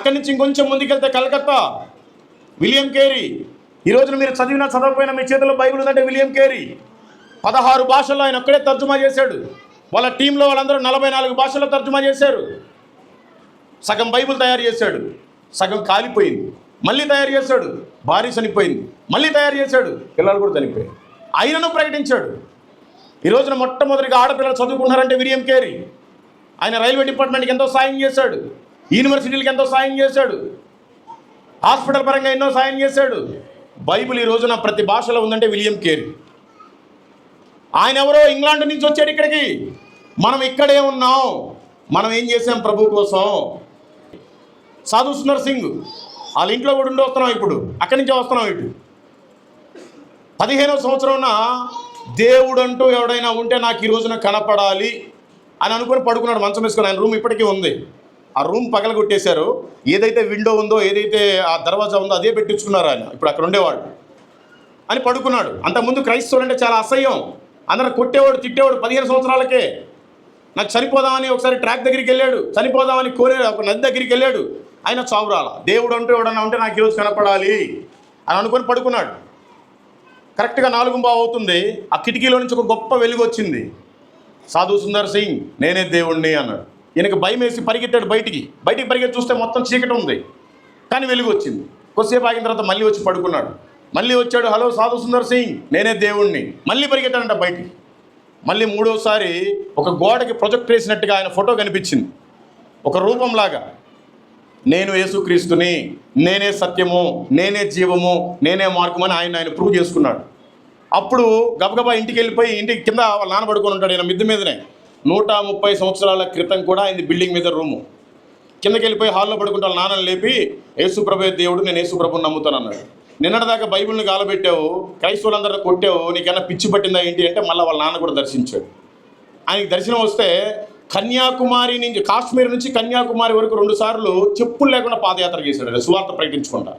అక్కడి నుంచి ఇంకొంచెం ముందుకెళ్తే కలకత్తా, విలియం కేరీ. ఈ రోజున మీరు చదివినా చదవకపోయినా మీ చేతిలో బైబిల్ ఉందంటే విలియం కేరీ 16 భాషల్లో ఆయన ఒక్కడే తర్జుమా చేశాడు. వాళ్ళ టీంలో వాళ్ళందరూ 44 భాషల్లో తర్జుమా చేశారు. సగం బైబిల్ తయారు చేశాడు, సగం కాలిపోయింది. మళ్ళీ తయారు చేశాడు, భార్య చనిపోయింది. మళ్ళీ తయారు చేశాడు, పిల్లలు కూడా చనిపోయారు. ఆయనను ప్రకటించాడు. ఈ రోజున మొట్టమొదటిగా ఆడపిల్లలు చదువుకున్నారంటే విలియం కేరీ. ఆయన రైల్వే డిపార్ట్మెంట్కి ఎంతో సాయం చేశాడు, యూనివర్సిటీలకు ఎంతో సాయం చేశాడు, హాస్పిటల్ పరంగా ఎన్నో సాయం చేశాడు. బైబిల్ ఈ రోజున ప్రతి భాషలో ఉందంటే విలియం కేరీ. ఆయన ఎవరో ఇంగ్లాండ్ నుంచి వచ్చాడు ఇక్కడికి. మనం ఇక్కడే ఉన్నాం. మనం ఏం చేసాం ప్రభు కోసం? సాధు సుందర్ సింగ్ వాళ్ళ ఇంట్లో కూడా ఉండి వస్తున్నాం. ఇప్పుడు అక్కడి నుంచే వస్తున్నాం. ఇటు 15వ సంవత్సరంన దేవుడు అంటూ ఎవడైనా ఉంటే నాకు ఈ రోజున కనపడాలి అని అనుకుని పడుకున్నాడు మంచం వేసుకుని. ఆయన రూమ్ ఇప్పటికీ ఉంది. ఆ రూమ్ పగలగొట్టేశారు. ఏదైతే విండో ఉందో, ఏదైతే ఆ దర్వాజా ఉందో అదే పెట్టించుకున్నారు ఆయన. ఇప్పుడు అక్కడ ఉండేవాడు అని పడుకున్నాడు. అంతకుముందు క్రైస్తవులు అంటే చాలా అసహ్యం. అందరూ కొట్టేవాడు, తిట్టేవాడు. 15 సంవత్సరాలకే నాకు చనిపోదామని ఒకసారి ట్రాక్ దగ్గరికి వెళ్ళాడు, చనిపోదామని ఒక నది దగ్గరికి వెళ్ళాడు. ఆయన చావురాల. దేవుడు అంటూ ఎవడన్నా ఉంటే నాకు ఈరోజు కనపడాలి అని అనుకొని పడుకున్నాడు. కరెక్ట్గా 4:15 అవుతుంది. ఆ కిటికీలో నుంచి ఒక గొప్ప వెలుగు వచ్చింది. సాధు సుందర్ సింగ్ నేనే దేవుణ్ణి అన్నాడు. ఈయనకి భయం వేసి పరిగెత్తాడు బయటికి పరిగెత్తి చూస్తే మొత్తం చీకటి ఉంది, కానీ వెలుగు వచ్చింది. కొద్దిసేపు ఆగిన తర్వాత మళ్ళీ వచ్చి పడుకున్నాడు. మళ్ళీ వచ్చాడు, హలో సాధు సుందర్ సింగ్ నేనే దేవుణ్ణి. మళ్ళీ పరిగెత్తాడంట బయటికి. మళ్ళీ మూడోసారి ఒక గోడకి ప్రొజెక్ట్ వేసినట్టుగా ఆయన ఫోటో కనిపించింది, ఒక రూపంలాగా. నేను యేసుక్రీస్తుని, నేనే సత్యము, నేనే జీవము, నేనే మార్గము అని ఆయన ప్రూవ్ చేసుకున్నాడు. అప్పుడు గబగబా ఇంటికి వెళ్ళిపోయి ఇంటికి కింద వాళ్ళ నాన్న పడుకొని ఉంటాడు. ఆయన మిద్దె మీదనే. 130 సంవత్సరాల క్రితం కూడా ఆయన బిల్డింగ్ మీద రూము. కిందకి వెళ్ళిపోయి హాల్లో పడుకుంటే వాళ్ళ నాన్నని లేపి యేసుప్రభే దేవుడు, నేను యేసుప్రభుని నమ్ముతాను అన్నాడు. నిన్నటిదాకా బైబిల్ని గాలబెట్టావు, క్రైస్తవులందరినీ కొట్టావు, నీకన్నా పిచ్చి పట్టిందా ఏంటి అంటే మళ్ళీ వాళ్ళ నాన్న కూడా దర్శించాడు. ఆయనకి దర్శనం వస్తే కన్యాకుమారి నుంచి, కాశ్మీర్ నుంచి కన్యాకుమారి వరకు 2 సార్లు చెప్పులు లేకుండా పాదయాత్ర చేశాడు సువార్త ప్రకటించుకుంటా.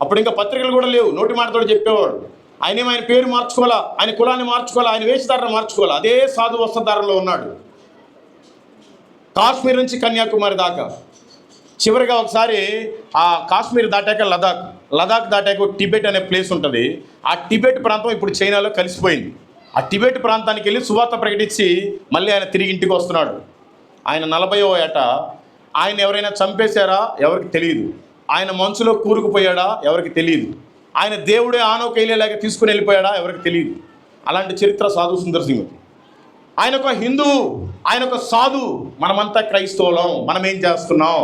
అప్పుడు ఇంకా పత్రికలు కూడా లేవు, నోటి మాటతో చెప్పేవాడు. ఆయన పేరు మార్చుకోవాలా, ఆయన కులాన్ని మార్చుకోవాలా, ఆయన వేషధారణ మార్చుకోవాలా. అదే సాధు వస్త్రధారణలో ఉన్నాడు కాశ్మీర్ నుంచి కన్యాకుమారి దాకా. చివరిగా ఒకసారి ఆ కాశ్మీర్ దాటాక లదాఖ్ దాటాక టిబెట్ అనే ప్లేస్ ఉంటుంది. ఆ టిబెట్ ప్రాంతం ఇప్పుడు చైనాలో కలిసిపోయింది. ఆ టిబెట్ ప్రాంతానికి వెళ్ళి సువార్త ప్రకటించి మళ్ళీ ఆయన తిరిగి ఇంటికి వస్తున్నాడు. ఆయన 40వ ఏట. ఆయన ఎవరైనా చంపేశారా ఎవరికి తెలియదు. ఆయన మనసులో కూరుకుపోయాడా ఎవరికి తెలియదు. ఆయన దేవుడే ఆనోకైలేలాగా తీసుకుని వెళ్ళిపోయాడా ఎవరికి తెలియదు. అలాంటి చరిత్ర సాధు సుందర్ సింగ్. ఆయన ఒక హిందూ, ఆయన ఒక సాధు. మనమంతా క్రైస్తవులం. మనం ఏం చేస్తున్నాం?